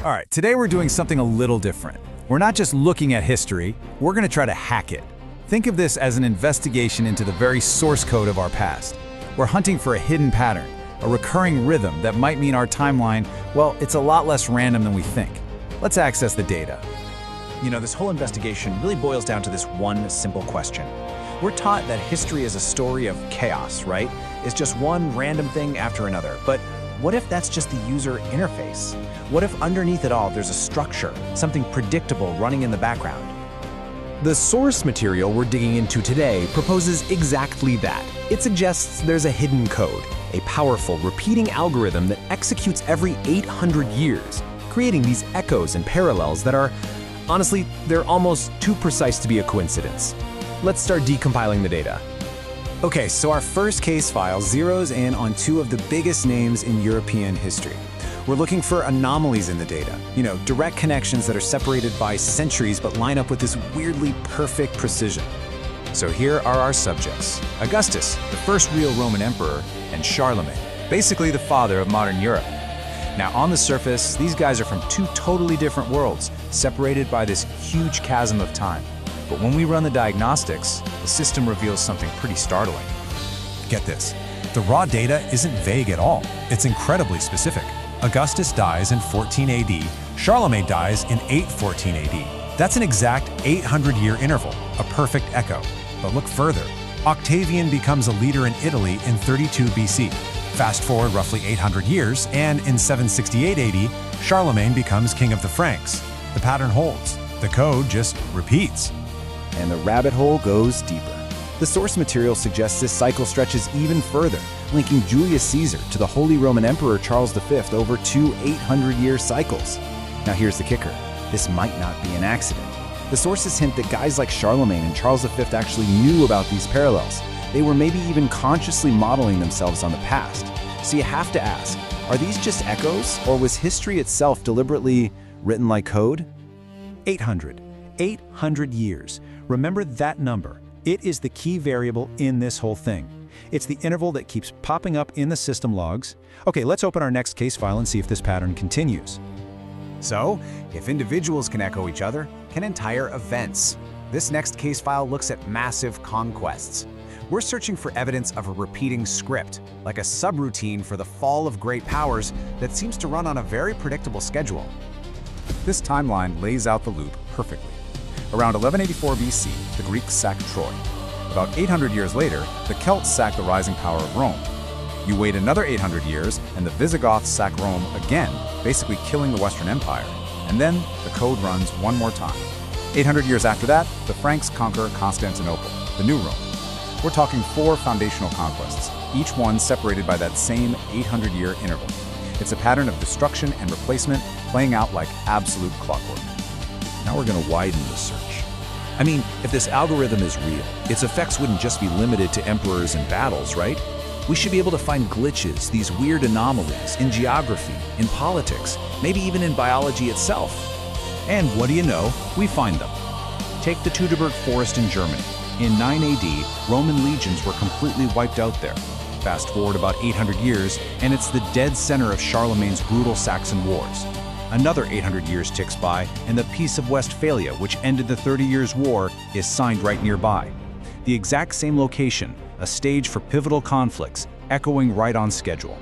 All right, today we're doing something a little different. We're not just looking at history, we're going to try to hack it. Think of this as an investigation into the very source code of our past. We're hunting for a hidden pattern, a recurring rhythm that might mean our timeline, well, it's a lot less random than we think. Let's access the data. You know, this whole investigation really boils down to this one simple question. We're taught that history is a story of chaos, right? It's just one random thing after another. But what if that's just the user interface? What if underneath it all there's a structure, something predictable running in the background? The source material we're digging into today proposes exactly that. It suggests there's a hidden code, a powerful, repeating algorithm that executes every 800 years, creating these echoes and parallels that are, honestly, they're almost too precise to be a coincidence. Let's start decompiling the data. Okay, so our first case file zeroes in on two of the biggest names in European history. We're looking for anomalies in the data, direct connections that are separated by centuries but line up with this weirdly perfect precision. So here are our subjects: Augustus, the first real Roman emperor, and Charlemagne, basically the father of modern Europe. Now, on the surface, these guys are from two totally different worlds, separated by this huge chasm of time. But when we run the diagnostics, the system reveals something pretty startling. Get this, the raw data isn't vague at all. It's incredibly specific. Augustus dies in 14 AD, Charlemagne dies in 814 AD. That's an exact 800-year interval, a perfect echo. But look further. Octavian becomes a leader in Italy in 32 BC. Fast forward roughly 800 years, and in 768 AD, Charlemagne becomes king of the Franks. The pattern holds. The code just repeats. And the rabbit hole goes deeper. The source material suggests this cycle stretches even further, linking Julius Caesar to the Holy Roman Emperor Charles V over two 800-year cycles. Now here's the kicker. This might not be an accident. The sources hint that guys like Charlemagne and Charles V actually knew about these parallels. They were maybe even consciously modeling themselves on the past. So you have to ask, are these just echoes, or was history itself deliberately written like code? 800 years. Remember that number. It is the key variable in this whole thing. It's the interval that keeps popping up in the system logs. Okay, let's open our next case file and see if this pattern continues. So, if individuals can echo each other, can entire events? This next case file looks at massive conquests. We're searching for evidence of a repeating script, like a subroutine for the fall of great powers that seems to run on a very predictable schedule. This timeline lays out the loop perfectly. Around 1184 BC, the Greeks sacked Troy. About 800 years later, the Celts sacked the rising power of Rome. You wait another 800 years, and the Visigoths sack Rome again, basically killing the Western Empire. And then the code runs one more time. 800 years after that, the Franks conquer Constantinople, the new Rome. We're talking 4 foundational conquests, each one separated by that same 800-year interval. It's a pattern of destruction and replacement playing out like absolute clockwork. Now we're going to widen the search. I mean, if this algorithm is real, its effects wouldn't just be limited to emperors and battles, right? We should be able to find glitches, these weird anomalies, in geography, in politics, maybe even in biology itself. And what do you know? We find them. Take the Teutoburg Forest in Germany. In 9 AD, Roman legions were completely wiped out there. Fast forward about 800 years, and it's the dead center of Charlemagne's brutal Saxon wars. Another 800 years ticks by, and the Peace of Westphalia, which ended the 30 Years' War, is signed right nearby. The exact same location, a stage for pivotal conflicts, echoing right on schedule.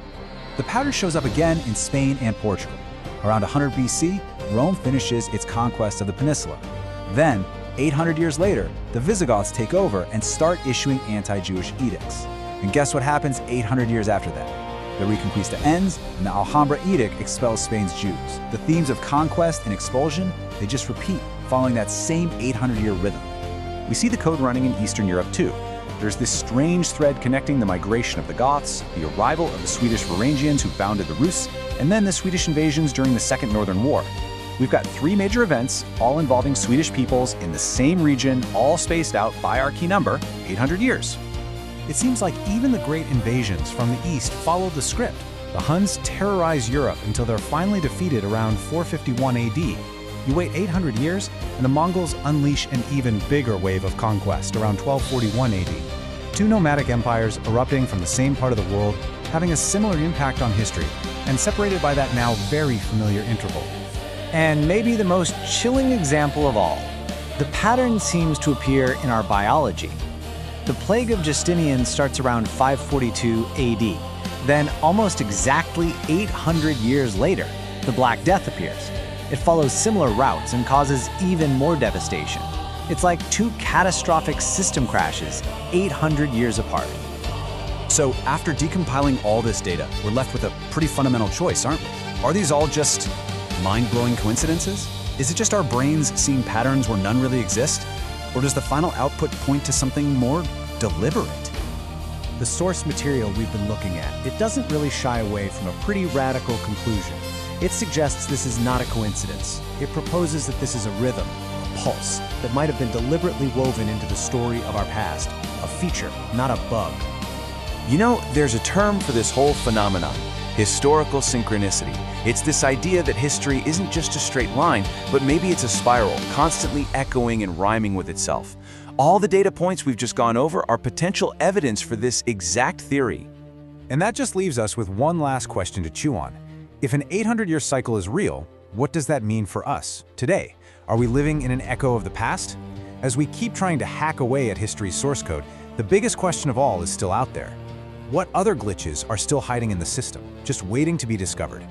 The pattern shows up again in Spain and Portugal. Around 100 BC, Rome finishes its conquest of the peninsula. Then, 800 years later, the Visigoths take over and start issuing anti-Jewish edicts. And guess what happens 800 years after that? The Reconquista ends, and the Alhambra Edict expels Spain's Jews. The themes of conquest and expulsion, they just repeat, following that same 800-year rhythm. We see the code running in Eastern Europe too. There's this strange thread connecting the migration of the Goths, the arrival of the Swedish Varangians who founded the Rus, and then the Swedish invasions during the Second Northern War. We've got 3 major events, all involving Swedish peoples in the same region, all spaced out by our key number, 800 years. It seems like even the great invasions from the east followed the script. The Huns terrorize Europe until they're finally defeated around 451 AD. You wait 800 years, and the Mongols unleash an even bigger wave of conquest around 1241 AD. 2 nomadic empires erupting from the same part of the world, having a similar impact on history, and separated by that now very familiar interval. And maybe the most chilling example of all, the pattern seems to appear in our biology. The plague of Justinian starts around 542 AD. Then, almost exactly 800 years later, the Black Death appears. It follows similar routes and causes even more devastation. It's like two catastrophic system crashes 800 years apart. So after decompiling all this data, we're left with a pretty fundamental choice, aren't we? Are these all just mind-blowing coincidences? Is it just our brains seeing patterns where none really exist? Or does the final output point to something more deliberate? The source material we've been looking at, it doesn't really shy away from a pretty radical conclusion. It suggests this is not a coincidence. It proposes that this is a rhythm, a pulse, that might have been deliberately woven into the story of our past. A feature, not a bug. You know, there's a term for this whole phenomenon: historical synchronicity. It's this idea that history isn't just a straight line, but maybe it's a spiral, constantly echoing and rhyming with itself. All the data points we've just gone over are potential evidence for this exact theory. And that just leaves us with one last question to chew on. If an 800-year cycle is real, what does that mean for us today? Are we living in an echo of the past? As we keep trying to hack away at history's source code, the biggest question of all is still out there. What other glitches are still hiding in the system, just waiting to be discovered?